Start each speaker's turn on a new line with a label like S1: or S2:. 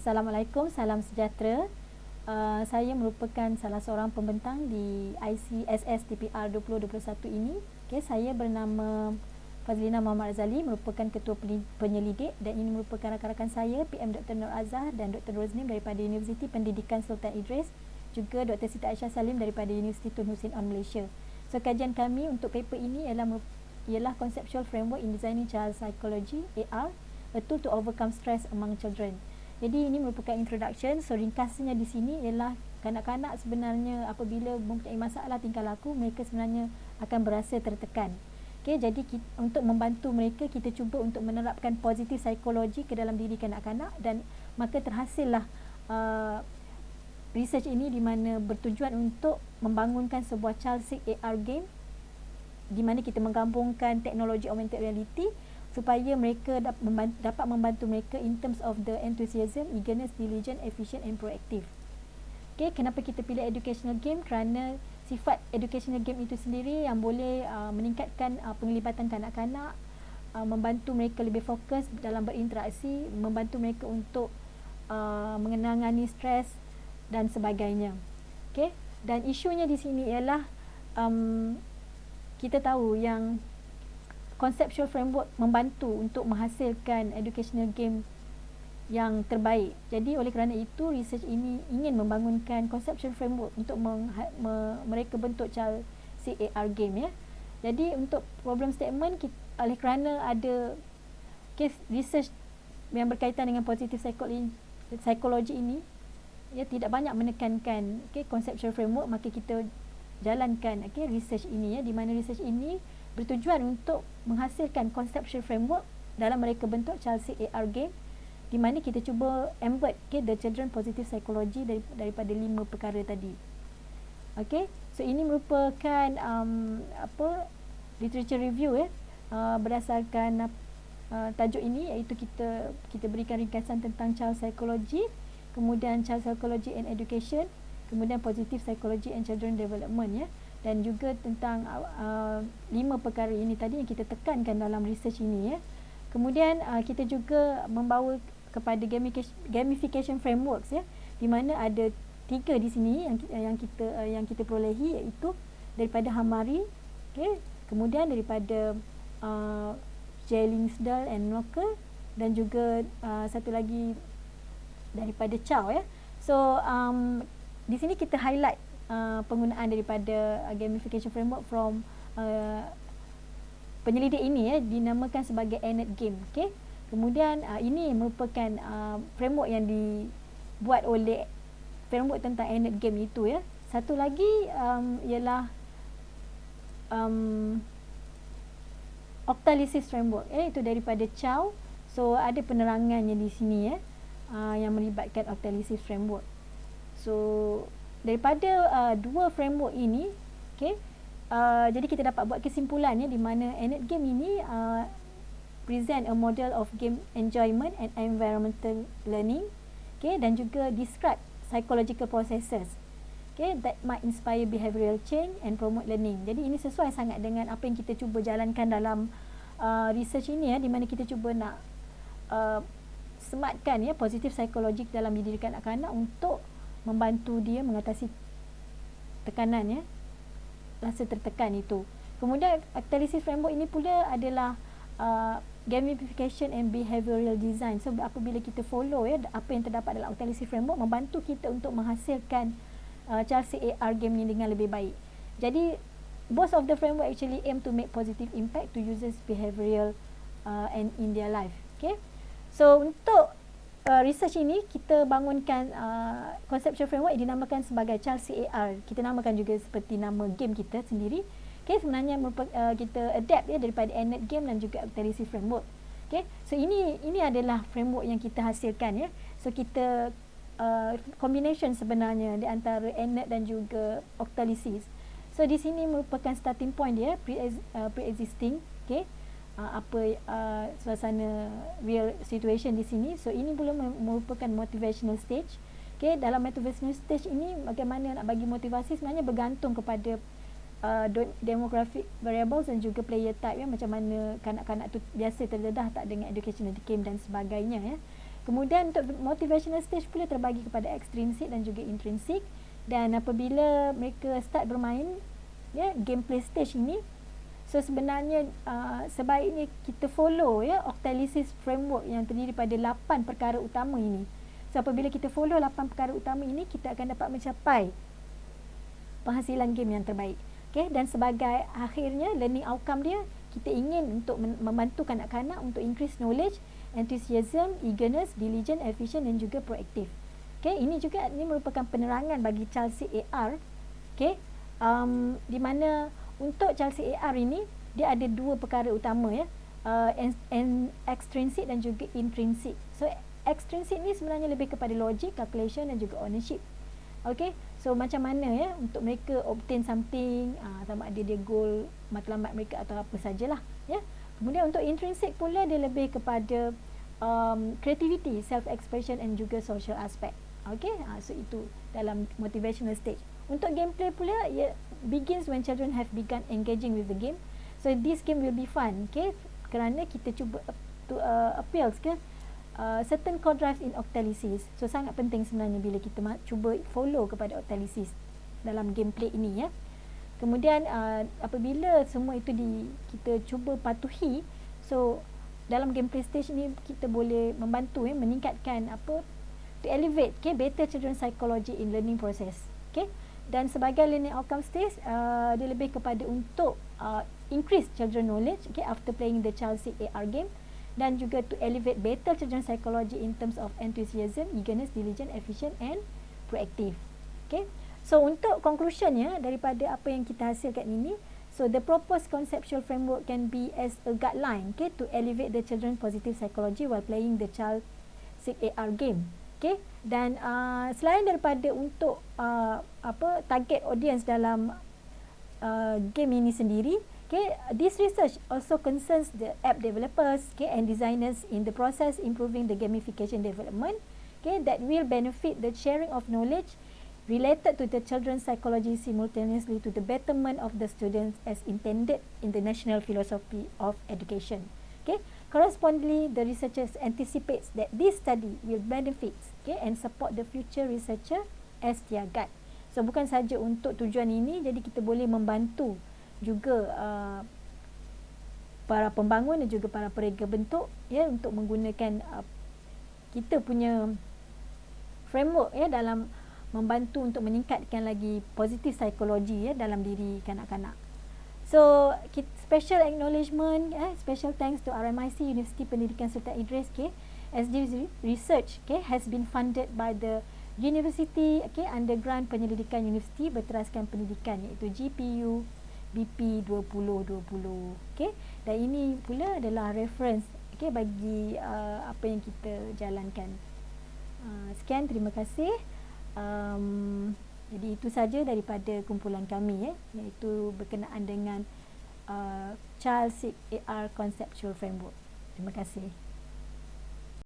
S1: Assalamualaikum, salam sejahtera. Saya merupakan salah seorang pembentang di ICSS TPR 2021 ini. Saya bernama Fazlina Muhammad Azali, merupakan ketua penyelidik, dan ini merupakan rakan-rakan saya, PM Dr. Nur Azhar dan Dr. Roznim daripada Universiti Pendidikan Sultan Idris, juga Dr. Siti Aisyah Salim daripada Universiti Tun Hussein On Malaysia. So, kajian kami untuk paper ini ialah Conceptual Framework in Designing Child Psychology, AR, a tool to overcome stress among children. Jadi ini merupakan introduction. So ringkasnya di sini ialah kanak-kanak sebenarnya apabila mempunyai masalah tingkah laku, mereka sebenarnya akan berasa tertekan. Jadi untuk membantu mereka, kita cuba untuk menerapkan positif psikologi ke dalam diri kanak-kanak, dan maka terhasillah research ini di mana bertujuan untuk membangunkan sebuah child-seek AR game di mana kita menggabungkan teknologi augmented reality supaya mereka dapat membantu mereka in terms of the enthusiasm, eagerness, diligent, efficient and proactive. Kenapa kita pilih educational game? Kerana sifat educational game itu sendiri yang boleh meningkatkan penglibatan kanak-kanak, membantu mereka lebih fokus dalam berinteraksi, membantu mereka untuk mengenangani stres dan sebagainya. Dan isunya di sini ialah kita tahu yang conceptual framework membantu untuk menghasilkan educational game yang terbaik. Jadi oleh kerana itu, research ini ingin membangunkan conceptual framework untuk mereka bentuk child CAR game. Jadi untuk problem statement, oleh kerana ada research yang berkaitan dengan positive psikologi ini, tidak banyak menekankan conceptual framework, maka kita jalankan research ini, di mana research ini bertujuan untuk menghasilkan conceptual framework dalam mereka bentuk child CAR game, di mana kita cuba embed the children positive psychology daripada 5 perkara tadi. So ini merupakan literature review berdasarkan tajuk ini, iaitu kita berikan ringkasan tentang child psychology, kemudian child psychology and education, kemudian positive psychology and children development, dan juga tentang 5 perkara ini tadi yang kita tekankan dalam research ini. Kemudian kita juga membawa kepada gamification frameworks, di mana ada 3 di sini yang kita perolehi, iaitu daripada Hamari, kemudian daripada J. Lindsdale and Knocker, dan juga satu lagi daripada Chow. So di sini kita highlight penggunaan daripada gamification framework from penyelidik ini, dinamakan sebagai ANET game. Kemudian ini merupakan framework yang dibuat oleh framework tentang ANET game itu. Satu lagi ialah Octalysis framework, itu daripada Chow. So ada penerangannya di sini yang melibatkan Octalysis framework. So daripada 2 framework ini, jadi kita dapat buat kesimpulan, di mana ANET game ini present a model of game enjoyment and environmental learning, dan juga describe psychological processes that might inspire behavioral change and promote learning. Jadi ini sesuai sangat dengan apa yang kita cuba jalankan dalam research ini, di mana kita cuba nak sematkan positif psikologik dalam diri kanak-kanak untuk membantu dia mengatasi tekanan, rasa tertekan itu. Kemudian Octalysis framework ini pula adalah gamification and behavioral design. So apabila kita follow apa yang terdapat dalam Octalysis framework, membantu kita untuk menghasilkan child CAR game ni dengan lebih baik. Jadi both of the framework actually aim to make positive impact to users behavioral and in their life. So untuk research ini kita bangunkan conceptual framework yang dinamakan sebagai child CAR. Kita namakan juga seperti nama game kita sendiri. Sebenarnya kita adapt daripada ANET game dan juga Octalysis framework. So ini adalah framework yang kita hasilkan. So kita combination sebenarnya di antara ANET dan juga Octalysis. So di sini merupakan starting point dia, pre-existing, suasana real situation di sini. So ini pula merupakan motivational stage. Dalam motivational stage ini, bagaimana nak bagi motivasi sebenarnya bergantung kepada demographic variables dan juga player type, macam mana kanak-kanak tu biasa terdedah tak dengan educational game dan sebagainya. Kemudian untuk motivational stage pula terbagi kepada extrinsic dan juga intrinsic. Dan apabila mereka start bermain gameplay stage ini, so sebenarnya sebaiknya kita follow Octalysis framework yang terdiri pada 8 perkara utama ini. So apabila kita follow 8 perkara utama ini, kita akan dapat mencapai penghasilan game yang terbaik. Okay? Dan sebagai akhirnya learning outcome dia, kita ingin untuk membantu kanak-kanak untuk increase knowledge, enthusiasm, eagerness, diligent, efficient dan juga proaktif. Okay? Ini merupakan penerangan bagi child seek AR. Okay? Di mana untuk child seek AR ini dia ada 2 perkara utama extrinsic dan juga intrinsic. So extrinsic ni sebenarnya lebih kepada logic, calculation dan juga ownership. Okay, so macam mana untuk mereka obtain something, sama ada dia goal matlamat mereka atau apa sajalah Kemudian untuk intrinsic pula dia lebih kepada creativity, self expression and juga social aspect. Okay, so itu dalam motivational stage. Untuk gameplay pula, begins when children have begun engaging with the game. So this game will be fun, okay? Kerana kita cuba appeals certain core drives in Octalysis. So sangat penting sebenarnya bila kita cuba follow kepada Octalysis dalam gameplay ini Kemudian apabila semua itu kita cuba patuhi, so dalam gameplay stage ni kita boleh membantu meningkatkan to elevate better children psychology in learning process. Okay? Dan sebagai learning outcome stage, dia lebih kepada untuk increase children knowledge after playing the child seek AR game, dan juga to elevate better children psychology in terms of enthusiasm, eagerness, diligent, efficient and proactive. Okay? So untuk conclusionnya daripada apa yang kita hasilkan ini, so the proposed conceptual framework can be as a guideline to elevate the children positive psychology while playing the child seek AR game. Okay? Dan selain daripada untuk target audience dalam game ini sendiri, this research also concerns the app developers and designers in the process improving the gamification development that will benefit the sharing of knowledge related to the children's psychology simultaneously to the betterment of the students as intended in the national philosophy of education. Correspondingly, the researchers anticipates that this study will benefit and support the future researcher as their guide. So bukan saja untuk tujuan ini, jadi kita boleh membantu juga para pembangun dan juga para perega bentuk untuk menggunakan kita punya framework dalam membantu untuk meningkatkan lagi positif psikologi dalam diri kanak-kanak. So special acknowledgement, special thanks to RMIC Universiti Pendidikan Sultan Idris as this research has been funded by the University Undergrad Penyelidikan Universiti Berteraskan Pendidikan, iaitu GPU BP 2020. Dan ini pula adalah reference bagi apa yang kita jalankan. Sekian, terima kasih. Jadi itu saja daripada kumpulan kami iaitu berkenaan dengan Child Seek AR Conceptual Framework. Terima kasih.